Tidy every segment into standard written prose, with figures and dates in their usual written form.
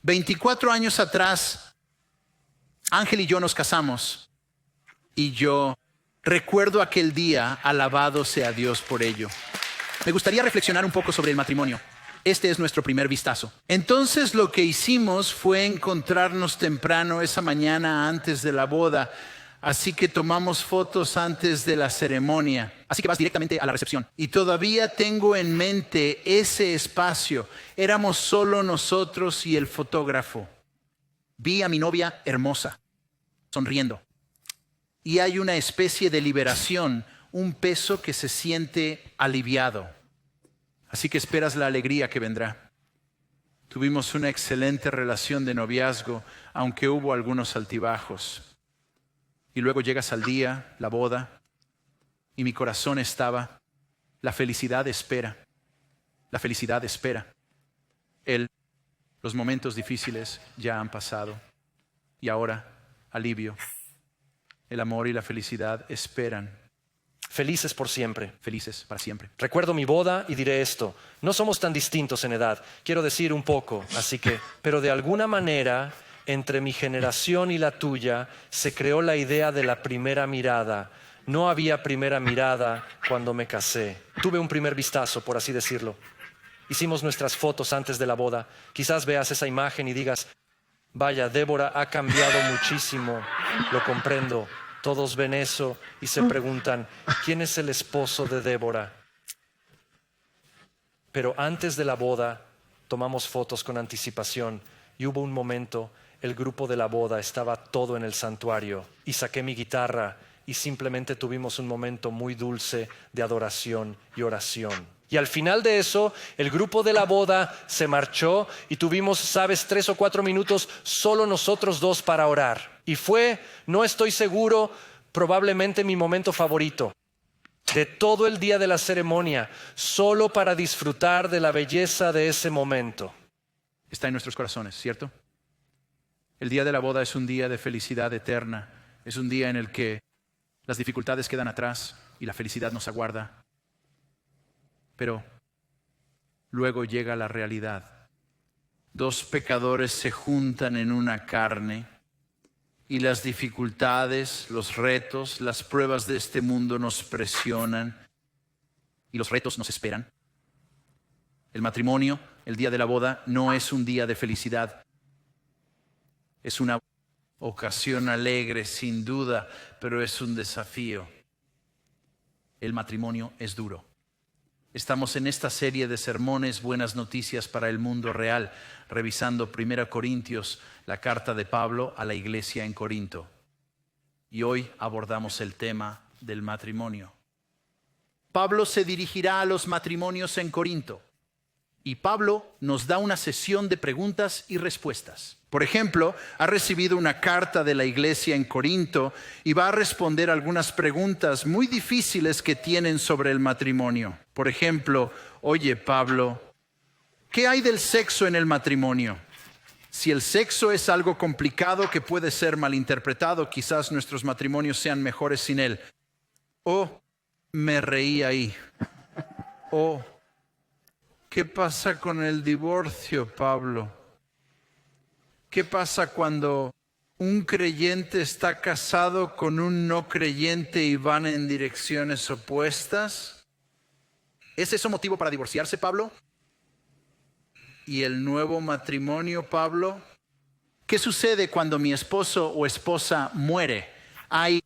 24 años atrás, Ángel y yo nos casamos y yo recuerdo aquel día, alabado sea Dios por ello. Me gustaría reflexionar un poco sobre el matrimonio. Este es nuestro primer vistazo. Entonces lo que hicimos fue encontrarnos temprano esa mañana antes de la boda. Así que tomamos fotos antes de la ceremonia. Así que vas directamente a la recepción. Y todavía tengo en mente ese espacio. Éramos solo nosotros y el fotógrafo. Vi a mi novia hermosa, sonriendo. Y hay una especie de liberación, un peso que se siente aliviado. Así que esperas la alegría que vendrá. Tuvimos una excelente relación de noviazgo, aunque hubo algunos altibajos. Y luego llegas al día, la boda, y mi corazón estaba, la felicidad espera, la felicidad espera. Los momentos difíciles ya han pasado, y ahora, alivio. El amor y la felicidad esperan. Felices por siempre. Felices para siempre. Recuerdo mi boda y diré esto. No somos tan distintos en edad. Quiero decir un poco, así que... Pero de alguna manera, entre mi generación y la tuya, se creó la idea de la primera mirada. No había primera mirada cuando me casé. Tuve un primer vistazo, por así decirlo. Hicimos nuestras fotos antes de la boda. Quizás veas esa imagen y digas, vaya, Débora ha cambiado muchísimo. Lo comprendo. Todos ven eso y se preguntan, ¿quién es el esposo de Débora? Pero antes de la boda tomamos fotos con anticipación y hubo un momento, el grupo de la boda estaba todo en el santuario y saqué mi guitarra y simplemente tuvimos un momento muy dulce de adoración y oración. Y al final de eso, el grupo de la boda se marchó y tuvimos, ¿sabes?, 3 o 4 minutos solo nosotros dos para orar. Y fue, no estoy seguro, probablemente mi momento favorito de todo el día de la ceremonia, solo para disfrutar de la belleza de ese momento. Está en nuestros corazones, ¿cierto? El día de la boda es un día de felicidad eterna. Es un día en el que las dificultades quedan atrás y la felicidad nos aguarda. Pero luego llega la realidad. 2 pecadores se juntan en una carne y las dificultades, los retos, las pruebas de este mundo nos presionan y los retos nos esperan. El matrimonio, el día de la boda, no es un día de felicidad. Es una ocasión alegre, sin duda, pero es un desafío. El matrimonio es duro. Estamos en esta serie de sermones, Buenas Noticias para el Mundo Real, revisando 1 Corintios, la carta de Pablo a la iglesia en Corinto. Y hoy abordamos el tema del matrimonio. Pablo se dirigirá a los matrimonios en Corinto. Y Pablo nos da una sesión de preguntas y respuestas. Por ejemplo, ha recibido una carta de la iglesia en Corinto y va a responder algunas preguntas muy difíciles que tienen sobre el matrimonio. Por ejemplo, oye Pablo, ¿qué hay del sexo en el matrimonio? Si el sexo es algo complicado que puede ser malinterpretado, quizás nuestros matrimonios sean mejores sin él. Me reí ahí. ¿Qué pasa con el divorcio, Pablo? ¿Qué pasa cuando un creyente está casado con un no creyente y van en direcciones opuestas? ¿Es eso motivo para divorciarse, Pablo? ¿Y el nuevo matrimonio, Pablo? ¿Qué sucede cuando mi esposo o esposa muere? Hay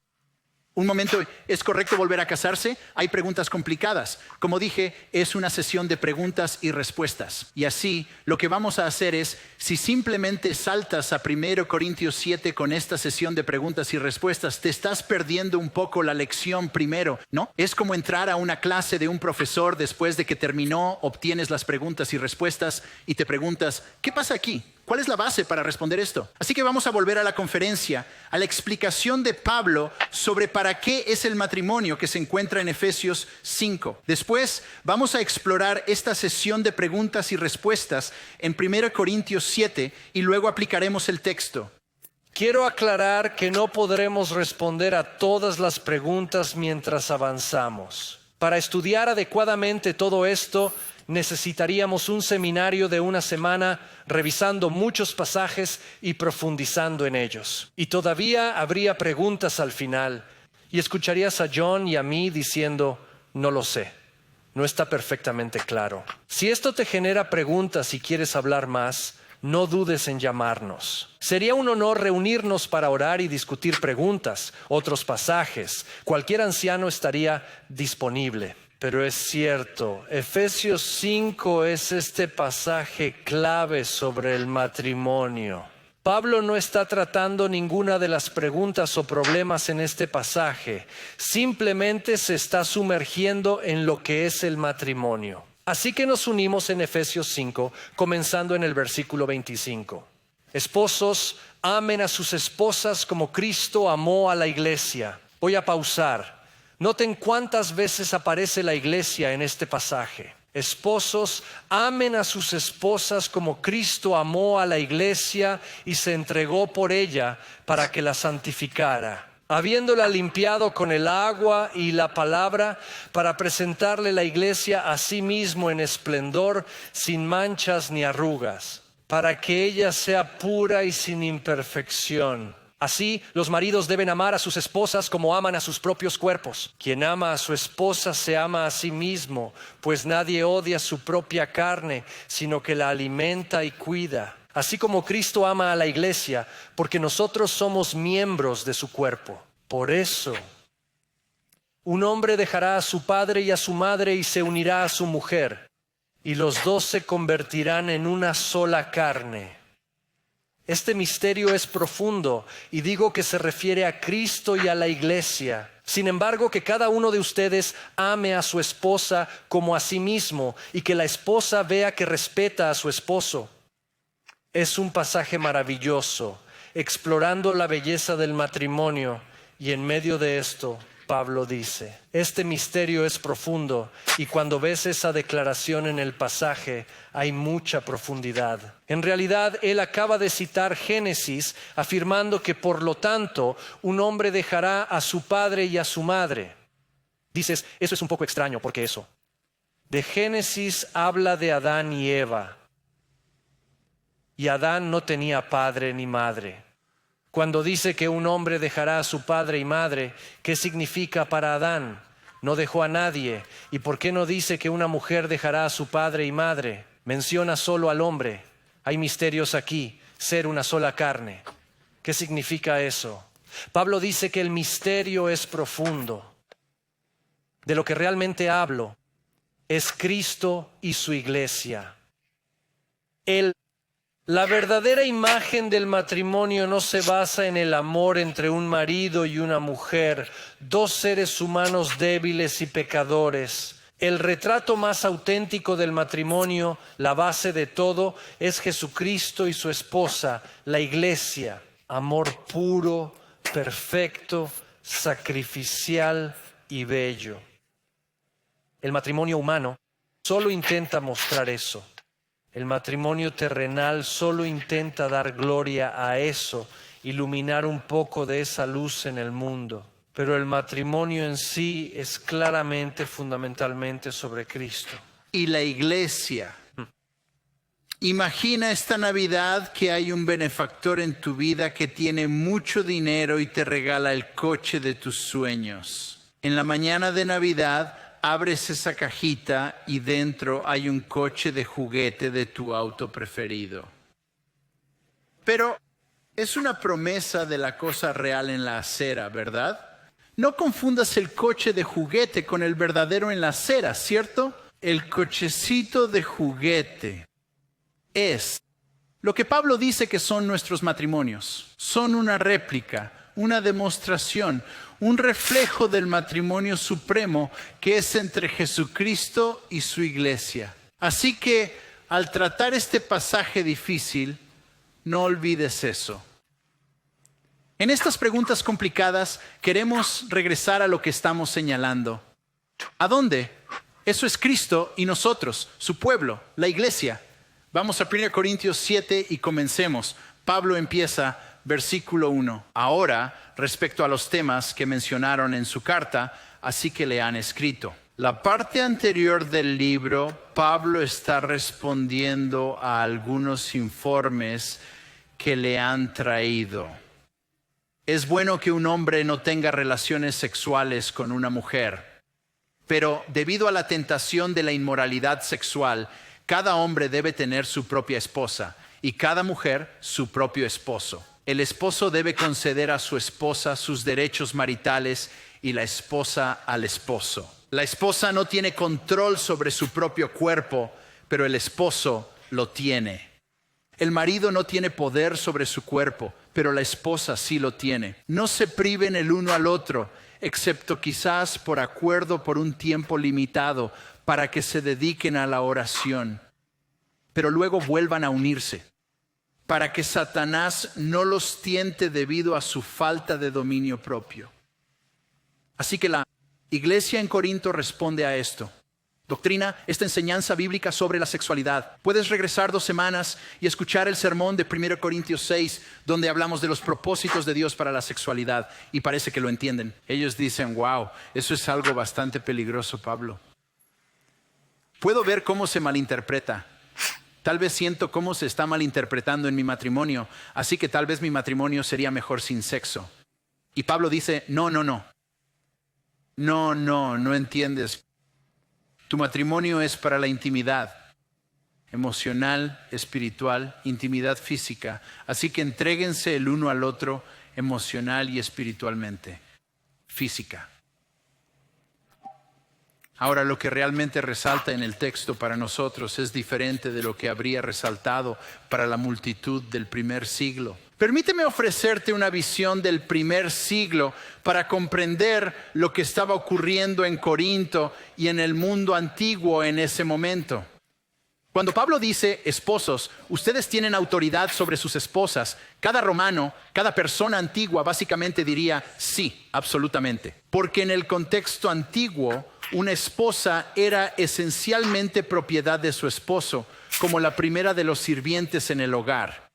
un momento, ¿es correcto volver a casarse? Hay preguntas complicadas. Como dije, es una sesión de preguntas y respuestas. Y así, lo que vamos a hacer es, si simplemente saltas a 1 Corintios 7 con esta sesión de preguntas y respuestas, te estás perdiendo un poco la lección primero, ¿no? Es como entrar a una clase de un profesor después de que terminó, obtienes las preguntas y respuestas y te preguntas, ¿qué pasa aquí? ¿Cuál es la base para responder esto? Así que vamos a volver a la conferencia, a la explicación de Pablo sobre para qué es el matrimonio que se encuentra en Efesios 5. Después vamos a explorar esta sesión de preguntas y respuestas en 1 Corintios 7 y luego aplicaremos el texto. Quiero aclarar que no podremos responder a todas las preguntas mientras avanzamos. Para estudiar adecuadamente todo esto, necesitaríamos un seminario de una semana revisando muchos pasajes y profundizando en ellos. Y todavía habría preguntas al final y escucharías a John y a mí diciendo, no lo sé, no está perfectamente claro. Si esto te genera preguntas y quieres hablar más, no dudes en llamarnos. Sería un honor reunirnos para orar y discutir preguntas, otros pasajes. Cualquier anciano estaría disponible. Pero es cierto, Efesios 5 es este pasaje clave sobre el matrimonio. Pablo no está tratando ninguna de las preguntas o problemas en este pasaje. Simplemente se está sumergiendo en lo que es el matrimonio. Así que nos unimos en Efesios 5, comenzando en el versículo 25. Esposos, amen a sus esposas como Cristo amó a la iglesia. Voy a pausar. Noten cuántas veces aparece la iglesia en este pasaje. Esposos, amen a sus esposas como Cristo amó a la iglesia y se entregó por ella para que la santificara, habiéndola limpiado con el agua y la palabra, para presentarle la iglesia a sí mismo en esplendor, sin manchas ni arrugas, para que ella sea pura y sin imperfección. Así, los maridos deben amar a sus esposas como aman a sus propios cuerpos. Quien ama a su esposa se ama a sí mismo, pues nadie odia su propia carne, sino que la alimenta y cuida. Así como Cristo ama a la iglesia, porque nosotros somos miembros de su cuerpo. Por eso, un hombre dejará a su padre y a su madre y se unirá a su mujer, y los dos se convertirán en una sola carne. Este misterio es profundo y digo que se refiere a Cristo y a la iglesia. Sin embargo, que cada uno de ustedes ame a su esposa como a sí mismo y que la esposa vea que respeta a su esposo. Es un pasaje maravilloso, explorando la belleza del matrimonio, y en medio de esto, Pablo dice, este misterio es profundo, y cuando ves esa declaración en el pasaje, hay mucha profundidad. En realidad, él acaba de citar Génesis, afirmando que por lo tanto, un hombre dejará a su padre y a su madre. Dices, eso es un poco extraño, ¿por qué eso? De Génesis habla de Adán y Eva. Y Adán no tenía padre ni madre. Cuando dice que un hombre dejará a su padre y madre, ¿qué significa para Adán? No dejó a nadie. ¿Y por qué no dice que una mujer dejará a su padre y madre? Menciona solo al hombre. Hay misterios aquí, ser una sola carne. ¿Qué significa eso? Pablo dice que el misterio es profundo. De lo que realmente hablo es Cristo y su iglesia. La verdadera imagen del matrimonio no se basa en el amor entre un marido y una mujer, dos seres humanos débiles y pecadores. El retrato más auténtico del matrimonio, la base de todo, es Jesucristo y su esposa, la iglesia. Amor puro, perfecto, sacrificial y bello. El matrimonio humano solo intenta mostrar eso. El matrimonio terrenal solo intenta dar gloria a eso, iluminar un poco de esa luz en el mundo. Pero el matrimonio en sí es claramente, fundamentalmente sobre Cristo. Y la iglesia. Imagina esta Navidad que hay un benefactor en tu vida que tiene mucho dinero y te regala el coche de tus sueños. En la mañana de Navidad, abres esa cajita y dentro hay un coche de juguete de tu auto preferido. Pero es una promesa de la cosa real en la acera, ¿verdad? No confundas el coche de juguete con el verdadero en la acera, ¿cierto? El cochecito de juguete es lo que Pablo dice que son nuestros matrimonios. Son una réplica, una demostración, un reflejo del matrimonio supremo que es entre Jesucristo y su iglesia. Así que al tratar este pasaje difícil, no olvides eso. En estas preguntas complicadas queremos regresar a lo que estamos señalando. ¿A dónde? Eso es Cristo y nosotros, su pueblo, la iglesia. Vamos a 1 Corintios 7 y comencemos. Pablo empieza versículo 1. Ahora, respecto a los temas que mencionaron en su carta, así que le han escrito. La parte anterior del libro, Pablo está respondiendo a algunos informes que le han traído. Es bueno que un hombre no tenga relaciones sexuales con una mujer, pero debido a la tentación de la inmoralidad sexual, cada hombre debe tener su propia esposa y cada mujer su propio esposo. El esposo debe conceder a su esposa sus derechos maritales y la esposa al esposo. La esposa no tiene control sobre su propio cuerpo, pero el esposo lo tiene. El marido no tiene poder sobre su cuerpo, pero la esposa sí lo tiene. No se priven el uno al otro, excepto quizás por acuerdo por un tiempo limitado, para que se dediquen a la oración, pero luego vuelvan a unirse, para que Satanás no los tiente debido a su falta de dominio propio. Así que la iglesia en Corinto responde a esto. Doctrina, esta enseñanza bíblica sobre la sexualidad. Puedes regresar 2 semanas y escuchar el sermón de 1 Corintios 6, donde hablamos de los propósitos de Dios para la sexualidad, y parece que lo entienden. Ellos dicen, wow, eso es algo bastante peligroso, Pablo. Puedo ver cómo se malinterpreta. Tal vez siento cómo se está malinterpretando en mi matrimonio, así que tal vez mi matrimonio sería mejor sin sexo. Y Pablo dice, no entiendes. Tu matrimonio es para la intimidad emocional, espiritual, intimidad física. Así que entréguense el uno al otro emocional y espiritualmente. Física. Ahora, lo que realmente resalta en el texto para nosotros es diferente de lo que habría resaltado para la multitud del primer siglo. Permíteme ofrecerte una visión del primer siglo para comprender lo que estaba ocurriendo en Corinto y en el mundo antiguo en ese momento. Cuando Pablo dice, esposos, ustedes tienen autoridad sobre sus esposas, cada romano, cada persona antigua básicamente diría, sí, absolutamente. Porque en el contexto antiguo, una esposa era esencialmente propiedad de su esposo, como la primera de los sirvientes en el hogar.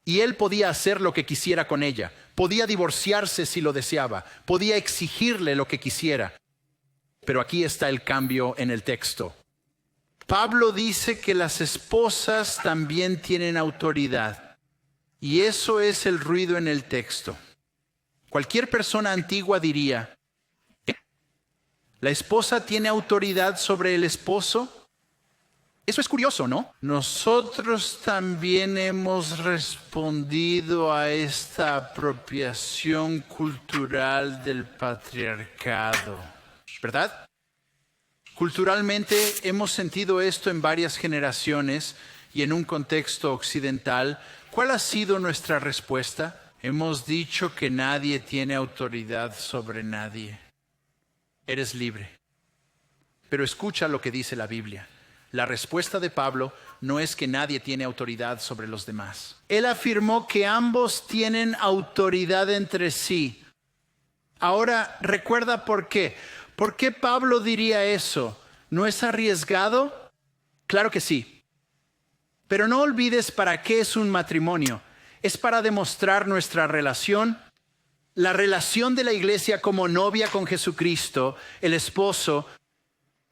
Y él podía hacer lo que quisiera con ella, podía divorciarse si lo deseaba, podía exigirle lo que quisiera. Pero aquí está el cambio en el texto. Pablo dice que las esposas también tienen autoridad. Y eso es el ruido en el texto. Cualquier persona antigua diría, ¿la esposa tiene autoridad sobre el esposo? Eso es curioso, ¿no? Nosotros también hemos respondido a esta apropiación cultural del patriarcado, ¿verdad? Culturalmente hemos sentido esto en varias generaciones y en un contexto occidental. ¿Cuál ha sido nuestra respuesta? Hemos dicho que nadie tiene autoridad sobre nadie. Eres libre. Pero escucha lo que dice la Biblia. La respuesta de Pablo no es que nadie tiene autoridad sobre los demás. Él afirmó que ambos tienen autoridad entre sí. Ahora, recuerda por qué. ¿Por qué Pablo diría eso? ¿No es arriesgado? Claro que sí. Pero no olvides para qué es un matrimonio. Es para demostrar nuestra relación, la relación de la iglesia como novia con Jesucristo, el esposo.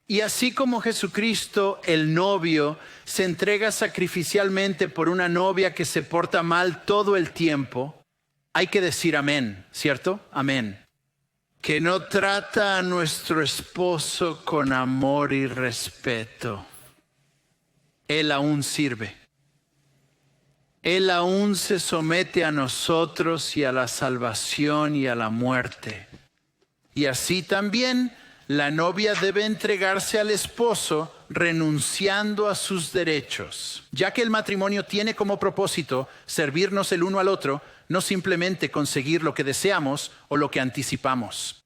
Y así como Jesucristo, el novio, se entrega sacrificialmente por una novia que se porta mal todo el tiempo, hay que decir amén, ¿cierto? Amén. Que no trata a nuestro esposo con amor y respeto. Él aún sirve. Él aún se somete a nosotros y a la salvación y a la muerte. Y así también la novia debe entregarse al esposo renunciando a sus derechos. Ya que el matrimonio tiene como propósito servirnos el uno al otro, no simplemente conseguir lo que deseamos o lo que anticipamos.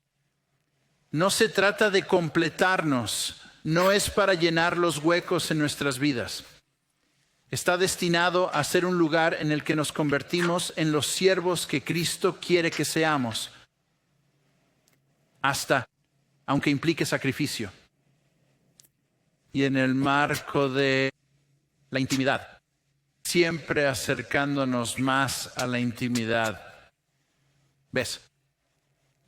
No se trata de completarnos, no es para llenar los huecos en nuestras vidas. Está destinado a ser un lugar en el que nos convertimos en los siervos que Cristo quiere que seamos, hasta, aunque implique sacrificio. Y en el marco de la intimidad, siempre acercándonos más a la intimidad. ¿Ves?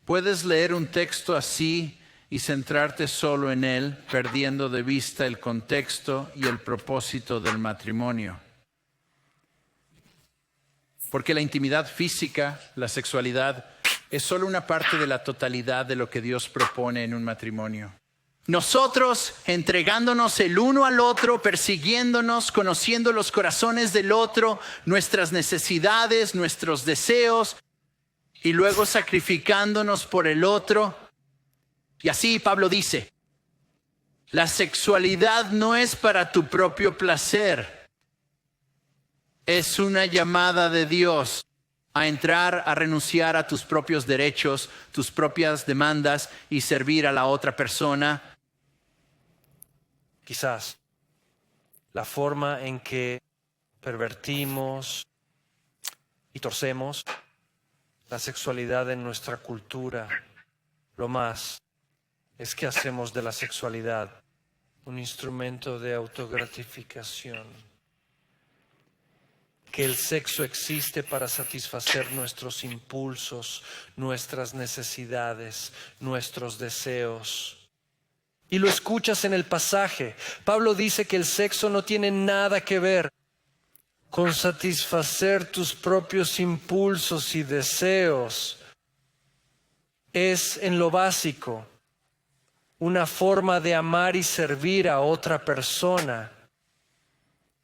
Puedes leer un texto así y centrarte solo en él, perdiendo de vista el contexto y el propósito del matrimonio. Porque la intimidad física, la sexualidad, es solo una parte de la totalidad de lo que Dios propone en un matrimonio. Nosotros entregándonos el uno al otro, persiguiéndonos, conociendo los corazones del otro, nuestras necesidades, nuestros deseos, y luego sacrificándonos por el otro. Y así Pablo dice, la sexualidad no es para tu propio placer. Es una llamada de Dios a entrar, a renunciar a tus propios derechos, tus propias demandas y servir a la otra persona. Quizás la forma en que pervertimos y torcemos la sexualidad en nuestra cultura, lo más es que hacemos de la sexualidad un instrumento de autogratificación. Que el sexo existe para satisfacer nuestros impulsos, nuestras necesidades, nuestros deseos. Y lo escuchas en el pasaje. Pablo dice que el sexo no tiene nada que ver con satisfacer tus propios impulsos y deseos. Es en lo básico una forma de amar y servir a otra persona.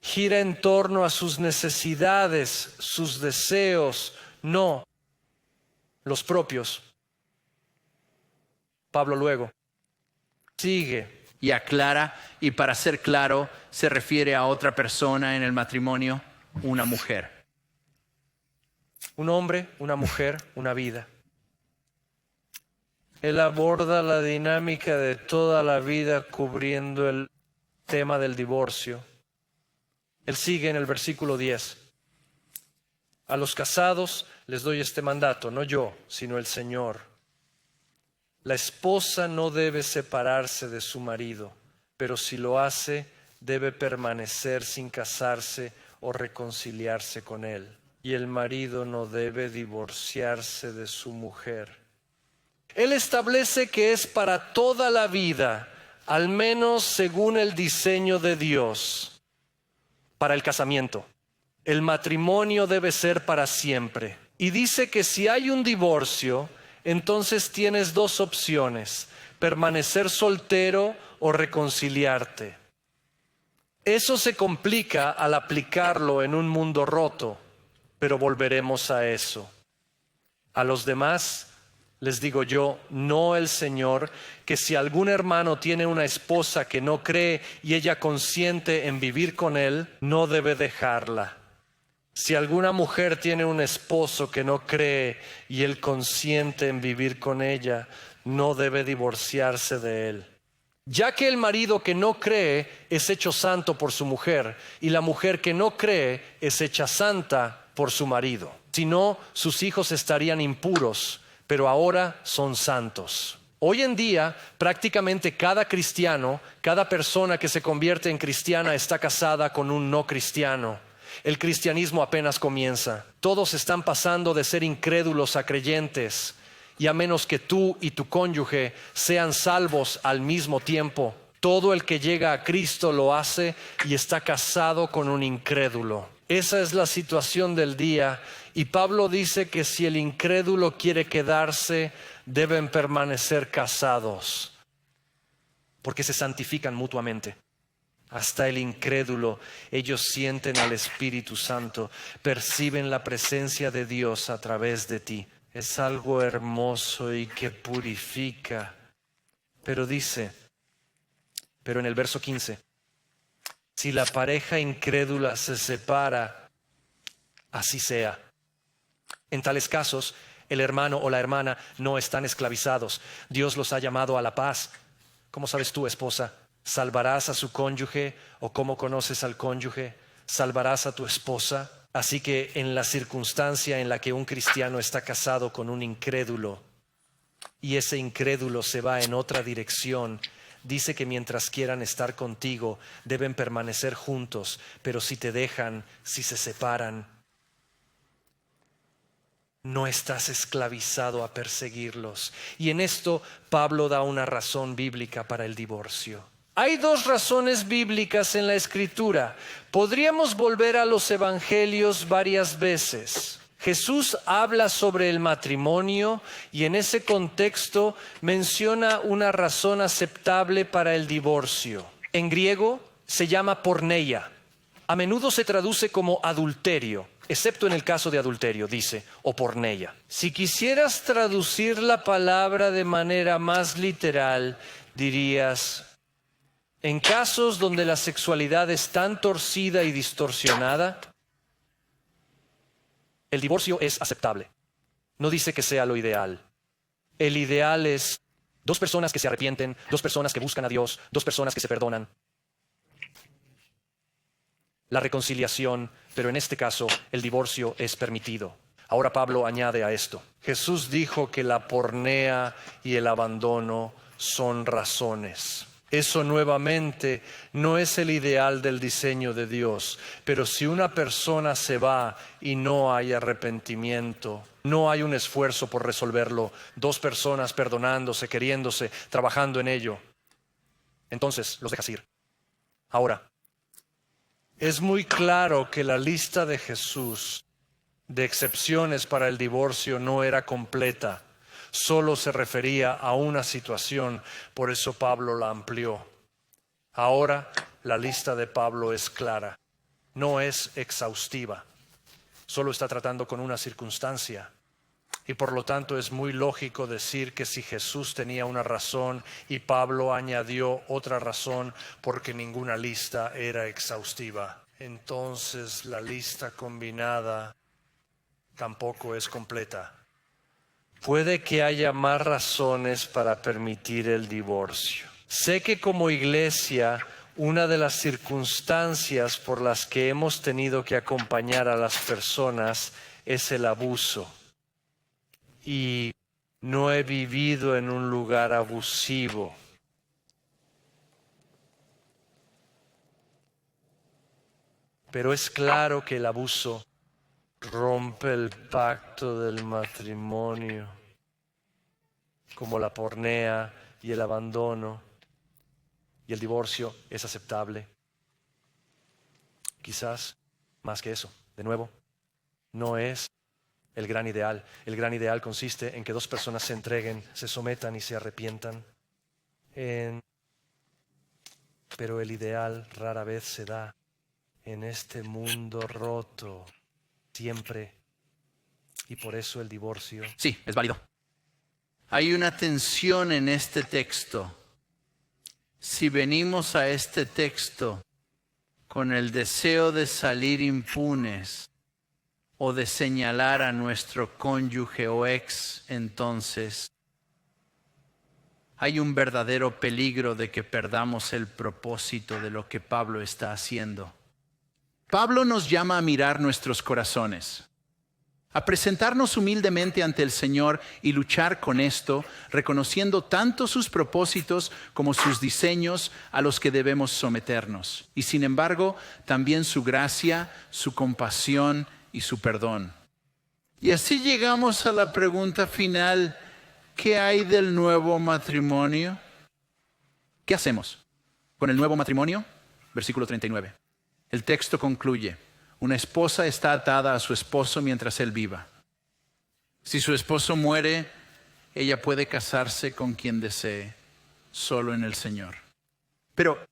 Gira en torno a sus necesidades, sus deseos, no los propios. Pablo luego sigue Y aclara, y para ser claro, se refiere a otra persona en el matrimonio, una mujer. un hombre, una mujer, una vida. Él aborda la dinámica de toda la vida cubriendo el tema del divorcio. Él sigue en el versículo 10. A los casados les doy este mandato, no yo, sino el Señor. La esposa no debe separarse de su marido, pero si lo hace, debe permanecer sin casarse o reconciliarse con él. Y el marido no debe divorciarse de su mujer. Él establece que es para toda la vida, al menos según el diseño de Dios, para el casamiento. El matrimonio debe ser para siempre. Y dice que si hay un divorcio, entonces tienes dos opciones: permanecer soltero o reconciliarte. Eso se complica al aplicarlo en un mundo roto, pero volveremos a eso. A los demás les digo yo, no el Señor, que si algún hermano tiene una esposa que no cree y ella consiente en vivir con él, no debe dejarla. Si alguna mujer tiene un esposo que no cree y él consiente en vivir con ella, no debe divorciarse de él. Ya que el marido que no cree es hecho santo por su mujer y la mujer que no cree es hecha santa por su marido. Si no, sus hijos estarían impuros, pero ahora son santos. Hoy en día, prácticamente cada cristiano, cada persona que se convierte en cristiana está casada con un no cristiano. El cristianismo apenas comienza. Todos están pasando de ser incrédulos a creyentes. Y a menos que tú y tu cónyuge sean salvos al mismo tiempo, todo el que llega a Cristo lo hace y está casado con un incrédulo. Esa es la situación del día. Y Pablo dice que si el incrédulo quiere quedarse, deben permanecer casados, porque se santifican mutuamente. Hasta el incrédulo, ellos sienten al Espíritu Santo, perciben la presencia de Dios a través de ti. Es algo hermoso y que purifica. Pero dice, pero en el verso 15, si la pareja incrédula se separa, así sea. En tales casos, el hermano o la hermana no están esclavizados. Dios los ha llamado a la paz. ¿Cómo sabes tú, esposa? ¿Salvarás a su cónyuge? ¿O cómo conoces al cónyuge? ¿Salvarás a tu esposa? Así que en la circunstancia en la que un cristiano está casado con un incrédulo y ese incrédulo se va en otra dirección, dice que mientras quieran estar contigo, deben permanecer juntos, pero si te dejan, si se separan, no estás esclavizado a perseguirlos. Y en esto Pablo da una razón bíblica para el divorcio. Hay dos razones bíblicas en la Escritura. Podríamos volver a los evangelios varias veces. Jesús habla sobre el matrimonio y en ese contexto menciona una razón aceptable para el divorcio. En griego se llama porneia. A menudo se traduce como adulterio, excepto en el caso de adulterio, dice, o porneia. Si quisieras traducir la palabra de manera más literal, dirías: en casos donde la sexualidad es tan torcida y distorsionada, el divorcio es aceptable. No dice que sea lo ideal. El ideal es dos personas que se arrepienten, dos personas que buscan a Dios, dos personas que se perdonan. La reconciliación, pero en este caso el divorcio es permitido. Ahora Pablo añade a esto: Jesús dijo que la pornea y el abandono son razones. Eso nuevamente no es el ideal del diseño de Dios, pero si una persona se va y no hay arrepentimiento, no hay un esfuerzo por resolverlo, dos personas perdonándose, queriéndose, trabajando en ello, entonces los dejas ir. Ahora, es muy claro que la lista de Jesús de excepciones para el divorcio no era completa. Solo se refería a una situación, por eso Pablo la amplió. Ahora la lista de Pablo es clara, no es exhaustiva, solo está tratando con una circunstancia. Y por lo tanto es muy lógico decir que si Jesús tenía una razón y Pablo añadió otra razón, porque ninguna lista era exhaustiva, entonces la lista combinada tampoco es completa. Puede que haya más razones para permitir el divorcio. Sé que como iglesia, una de las circunstancias por las que hemos tenido que acompañar a las personas es el abuso. Y no he vivido en un lugar abusivo. Pero es claro que el abuso rompe el pacto del matrimonio, como la pornea y el abandono, y el divorcio es aceptable. Quizás más que eso, de nuevo, no es el gran ideal. El gran ideal consiste en que dos personas se entreguen, se sometan y se arrepientan. Pero el ideal rara vez se da en este mundo roto. Siempre. Y por eso el divorcio. Sí, es válido. Hay una tensión en este texto. Si venimos a este texto con el deseo de salir impunes o de señalar a nuestro cónyuge o ex, entonces hay un verdadero peligro de que perdamos el propósito de lo que Pablo está haciendo. Pablo nos llama a mirar nuestros corazones, a presentarnos humildemente ante el Señor y luchar con esto, reconociendo tanto sus propósitos como sus diseños a los que debemos someternos. Y sin embargo, también su gracia, su compasión y su perdón. Y así llegamos a la pregunta final: ¿qué hay del nuevo matrimonio? ¿Qué hacemos con el nuevo matrimonio? Versículo 39. El texto concluye: una esposa está atada a su esposo mientras él viva. Si su esposo muere, ella puede casarse con quien desee, solo en el Señor. Pero,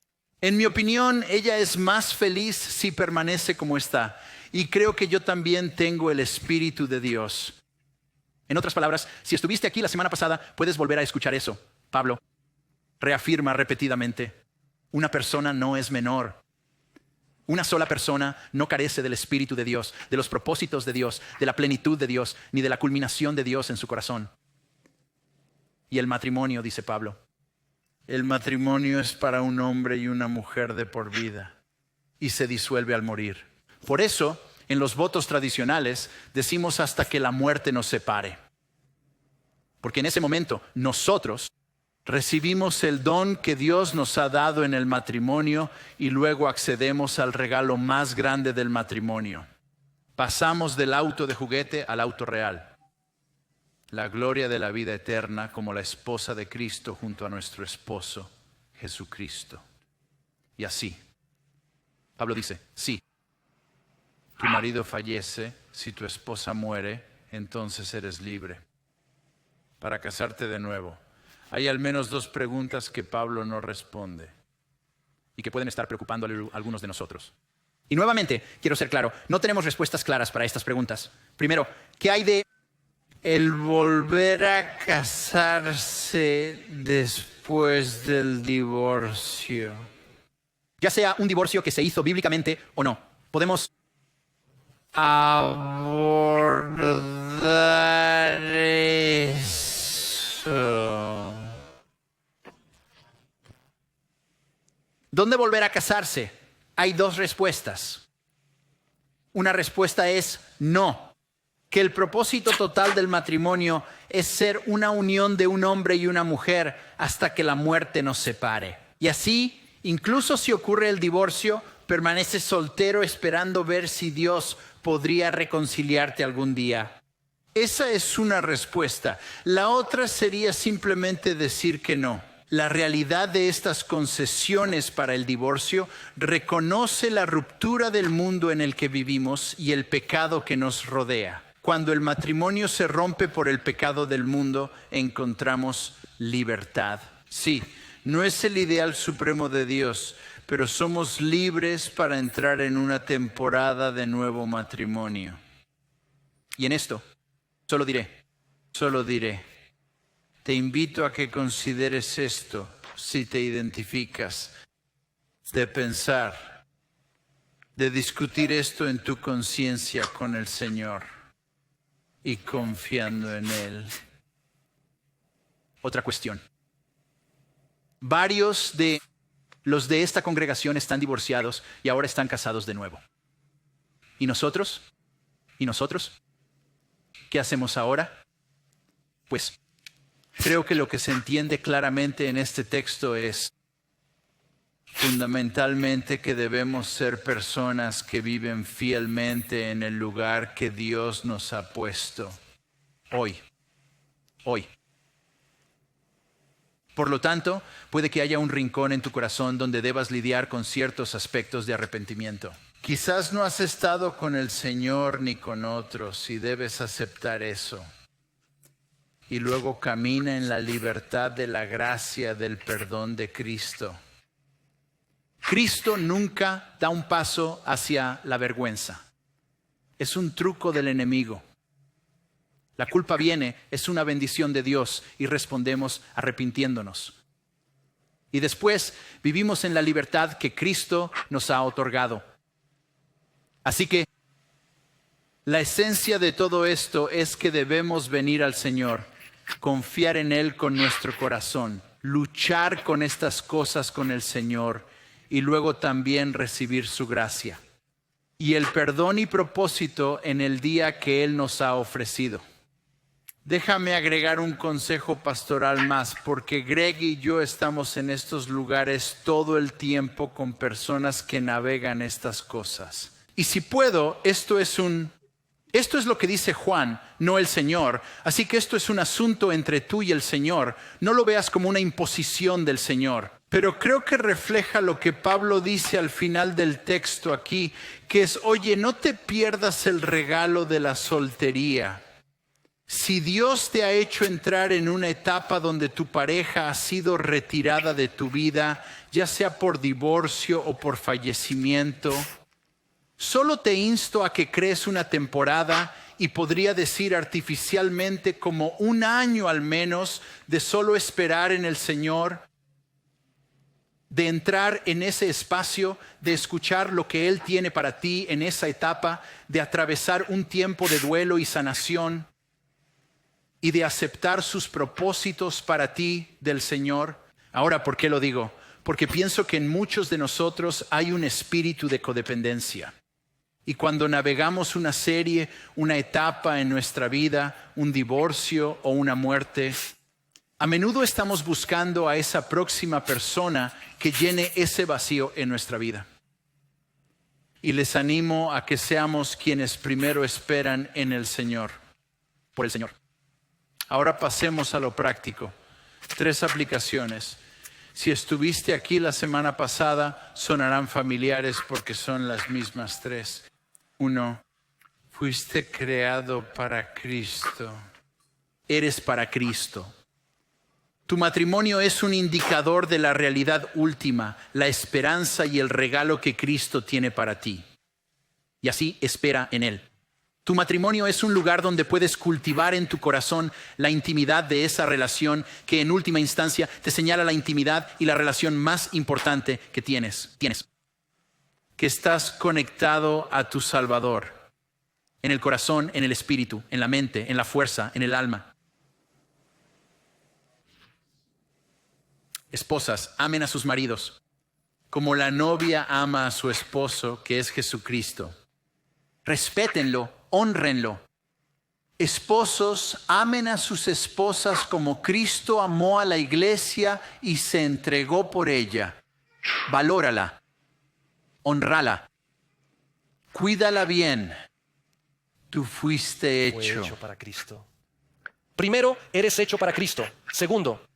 en mi opinión, ella es más feliz si permanece como está. Y creo que yo también tengo el Espíritu de Dios. En otras palabras, si estuviste aquí la semana pasada, puedes volver a escuchar eso. Pablo reafirma repetidamente: una persona no es menor. Una sola persona no carece del Espíritu de Dios, de los propósitos de Dios, de la plenitud de Dios, ni de la culminación de Dios en su corazón. Y el matrimonio, dice Pablo, el matrimonio es para un hombre y una mujer de por vida y se disuelve al morir. Por eso, en los votos tradicionales, decimos hasta que la muerte nos separe. Porque en ese momento, nosotros recibimos el don que Dios nos ha dado en el matrimonio y luego accedemos al regalo más grande del matrimonio. Pasamos del auto de juguete al auto real. la gloria de la vida eterna como la esposa de Cristo junto a nuestro esposo Jesucristo. Y así, Pablo dice, sí, tu marido fallece, si tu esposa muere, entonces eres libre para casarte de nuevo. Hay al menos 2 preguntas que Pablo no responde y que pueden estar preocupando a algunos de nosotros. Y nuevamente, quiero ser claro, no tenemos respuestas claras para estas preguntas. Primero, ¿qué hay de el volver a casarse después del divorcio? Ya sea un divorcio que se hizo bíblicamente o no, podemos abordar eso. ¿Dónde volver a casarse? Hay 2 respuestas. Una respuesta es no, que el propósito total del matrimonio es ser una unión de un hombre y una mujer hasta que la muerte nos separe. Y así, incluso si ocurre el divorcio, permaneces soltero esperando ver si Dios podría reconciliarte algún día. Esa es una respuesta. La otra sería simplemente decir que no. La realidad de estas concesiones para el divorcio reconoce la ruptura del mundo en el que vivimos y el pecado que nos rodea. Cuando el matrimonio se rompe por el pecado del mundo, encontramos libertad. Sí, no es el ideal supremo de Dios, pero somos libres para entrar en una temporada de nuevo matrimonio. Y en esto, solo diré, te invito a que consideres esto, si te identificas, de pensar, de discutir esto en tu conciencia con el Señor y confiando en Él. Otra cuestión. Varios de los de esta congregación están divorciados y ahora están casados de nuevo. ¿Y nosotros? ¿Qué hacemos ahora? Pues creo que lo que se entiende claramente en este texto es fundamentalmente que debemos ser personas que viven fielmente en el lugar que Dios nos ha puesto hoy. Por lo tanto, puede que haya un rincón en tu corazón donde debas lidiar con ciertos aspectos de arrepentimiento. Quizás no has estado con el Señor ni con otros y debes aceptar eso. Y luego camina en la libertad de la gracia del perdón de Cristo. Cristo nunca da un paso hacia la vergüenza. Es un truco del enemigo. La culpa viene, es una bendición de Dios y respondemos arrepintiéndonos. Y después vivimos en la libertad que Cristo nos ha otorgado. Así que la esencia de todo esto es que debemos venir al Señor, confiar en Él con nuestro corazón, luchar con estas cosas con el Señor y luego también recibir su gracia. Y el perdón y propósito en el día que Él nos ha ofrecido. Déjame agregar un consejo pastoral más, porque Greg y yo estamos en estos lugares todo el tiempo con personas que navegan estas cosas. Y si puedo, esto es lo que dice Juan, no el Señor. Así que esto es un asunto entre tú y el Señor. No lo veas como una imposición del Señor. Pero creo que refleja lo que Pablo dice al final del texto aquí, que es, oye, no te pierdas el regalo de la soltería. Si Dios te ha hecho entrar en una etapa donde tu pareja ha sido retirada de tu vida, ya sea por divorcio o por fallecimiento, solo te insto a que crees una temporada, y podría decir artificialmente como 1 año al menos, de solo esperar en el Señor, de entrar en ese espacio, de escuchar lo que Él tiene para ti en esa etapa, de atravesar un tiempo de duelo y sanación, y de aceptar sus propósitos para ti del Señor. Ahora, ¿por qué lo digo? Porque pienso que en muchos de nosotros hay un espíritu de codependencia. Y cuando navegamos una serie, una etapa en nuestra vida, un divorcio o una muerte, a menudo estamos buscando a esa próxima persona que llene ese vacío en nuestra vida. Y les animo a que seamos quienes primero esperan en el Señor, por el Señor. Ahora pasemos a lo práctico. 3 aplicaciones. Si estuviste aquí la semana pasada, sonarán familiares porque son las mismas 3. 1. Fuiste creado para Cristo. Eres para Cristo. Tu matrimonio es un indicador de la realidad última, la esperanza y el regalo que Cristo tiene para ti. Y así espera en Él. Tu matrimonio es un lugar donde puedes cultivar en tu corazón la intimidad de esa relación que en última instancia te señala la intimidad y la relación más importante que tienes. Que estás conectado a tu Salvador. En el corazón, en el espíritu, en la mente, en la fuerza, en el alma. Esposas, amen a sus maridos como la novia ama a su esposo, que es Jesucristo. Respétenlo, hónrenlo. Esposos, amen a sus esposas como Cristo amó a la iglesia y se entregó por ella. Valórala, honrala, cuídala bien. Tú fuiste hecho. Fue hecho para Cristo. Primero, eres hecho para Cristo. Segundo,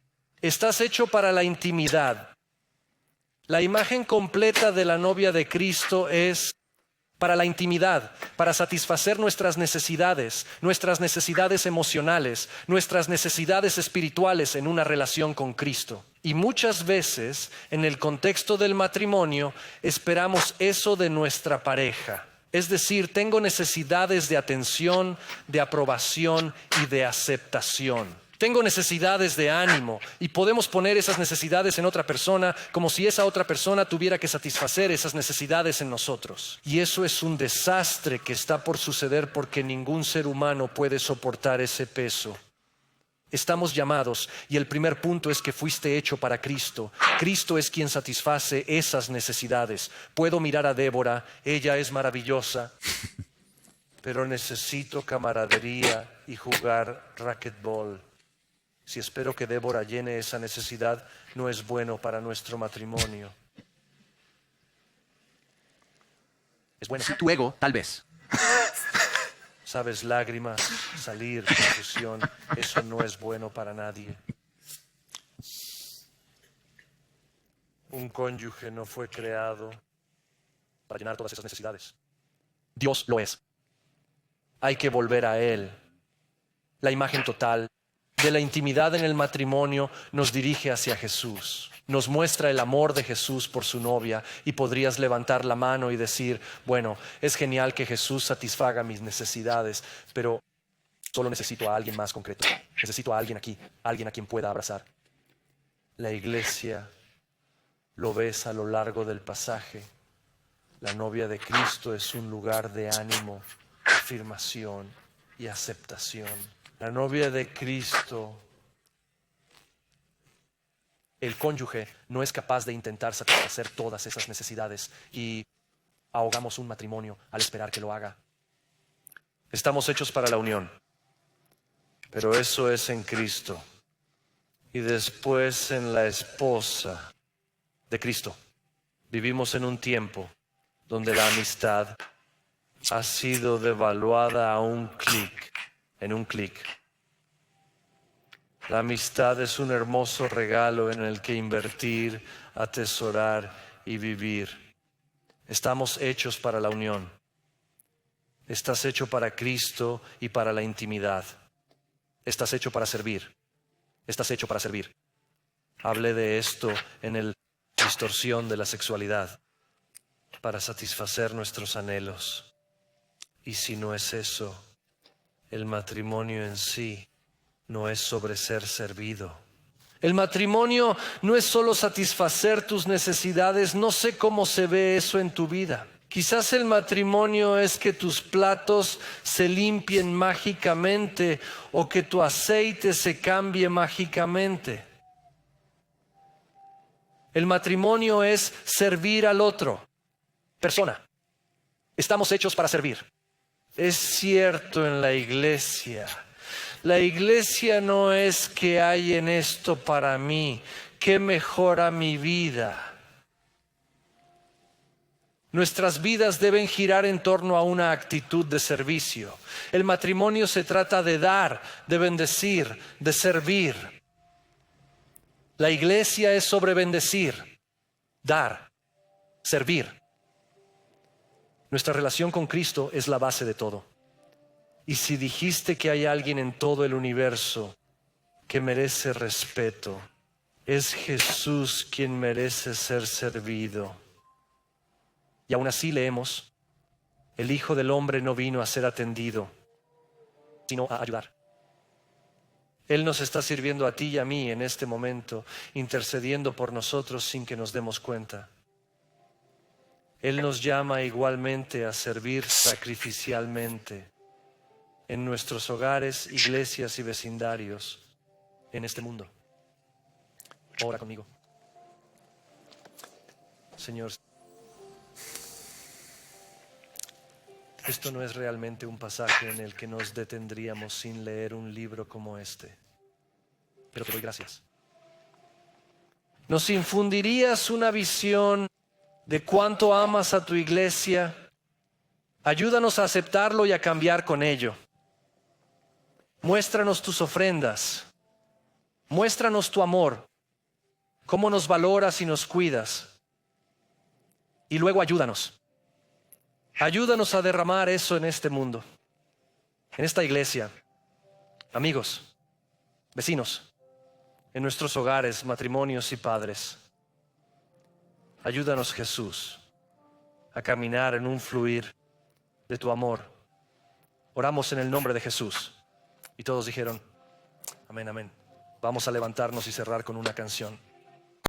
estás hecho para la intimidad. La imagen completa de la novia de Cristo es para la intimidad, para satisfacer nuestras necesidades emocionales, nuestras necesidades espirituales en una relación con Cristo. Y muchas veces, en el contexto del matrimonio, esperamos eso de nuestra pareja. Es decir, tengo necesidades de atención, de aprobación y de aceptación. Tengo necesidades de ánimo y podemos poner esas necesidades en otra persona como si esa otra persona tuviera que satisfacer esas necesidades en nosotros. Y eso es un desastre que está por suceder porque ningún ser humano puede soportar ese peso. Estamos llamados y el primer punto es que fuiste hecho para Cristo. Cristo es quien satisface esas necesidades. Puedo mirar a Débora, ella es maravillosa, pero necesito camaradería y jugar racquetball. Si espero que Débora llene esa necesidad, no es bueno para nuestro matrimonio. Es bueno. Tu ego, tal vez. Sabes, lágrimas, salir, confusión, eso no es bueno para nadie. Un cónyuge no fue creado para llenar todas esas necesidades. Dios lo es. Hay que volver a Él. La imagen total de la intimidad en el matrimonio nos dirige hacia Jesús. Nos muestra el amor de Jesús por su novia y podrías levantar la mano y decir, bueno, es genial que Jesús satisfaga mis necesidades, pero solo necesito a alguien más concreto. Necesito a alguien aquí, alguien a quien pueda abrazar. La iglesia, lo ves a lo largo del pasaje, la novia de Cristo es un lugar de ánimo, afirmación y aceptación. La novia de Cristo, el cónyuge no es capaz de intentar satisfacer todas esas necesidades y ahogamos un matrimonio al esperar que lo haga. Estamos hechos para la unión, pero eso es en Cristo y después en la esposa de Cristo. Vivimos en un tiempo donde la amistad ha sido devaluada a un clic. En un clic. La amistad es un hermoso regalo en el que invertir, atesorar y vivir. Estamos hechos para la unión. Estás hecho para Cristo y para la intimidad. Estás hecho para servir. Estás hecho para servir. Hablé de esto en el distorsión de la sexualidad, para satisfacer nuestros anhelos. Y si no es eso, el matrimonio en sí no es sobre ser servido. El matrimonio no es solo satisfacer tus necesidades. No sé cómo se ve eso en tu vida. Quizás el matrimonio es que tus platos se limpien mágicamente o que tu aceite se cambie mágicamente. El matrimonio es servir al otro. Persona. Estamos hechos para servir. Es cierto en la iglesia. La iglesia no es que hay en esto para mí, que mejora mi vida. Nuestras vidas deben girar en torno a una actitud de servicio. El matrimonio se trata de dar, de bendecir, de servir. La iglesia es sobre bendecir, dar, servir. Nuestra relación con Cristo es la base de todo. Y si dijiste que hay alguien en todo el universo que merece respeto, es Jesús quien merece ser servido. Y aún así leemos, el Hijo del Hombre no vino a ser atendido, sino a ayudar. Él nos está sirviendo a ti y a mí en este momento, intercediendo por nosotros sin que nos demos cuenta. Él nos llama igualmente a servir sacrificialmente en nuestros hogares, iglesias y vecindarios en este mundo. Ora conmigo. Señor, esto no es realmente un pasaje en el que nos detendríamos sin leer un libro como este, pero te doy gracias. ¿Nos infundirías una visión de cuánto amas a tu iglesia? Ayúdanos a aceptarlo y a cambiar con ello. Muéstranos tus ofrendas. Muéstranos tu amor. Cómo nos valoras y nos cuidas. Y luego ayúdanos. Ayúdanos a derramar eso en este mundo, en esta iglesia, amigos, vecinos, en nuestros hogares, matrimonios y padres. Ayúdanos, Jesús, a caminar en un fluir de tu amor. Oramos en el nombre de Jesús. Y todos dijeron, amén, amén. Vamos a levantarnos y cerrar con una canción.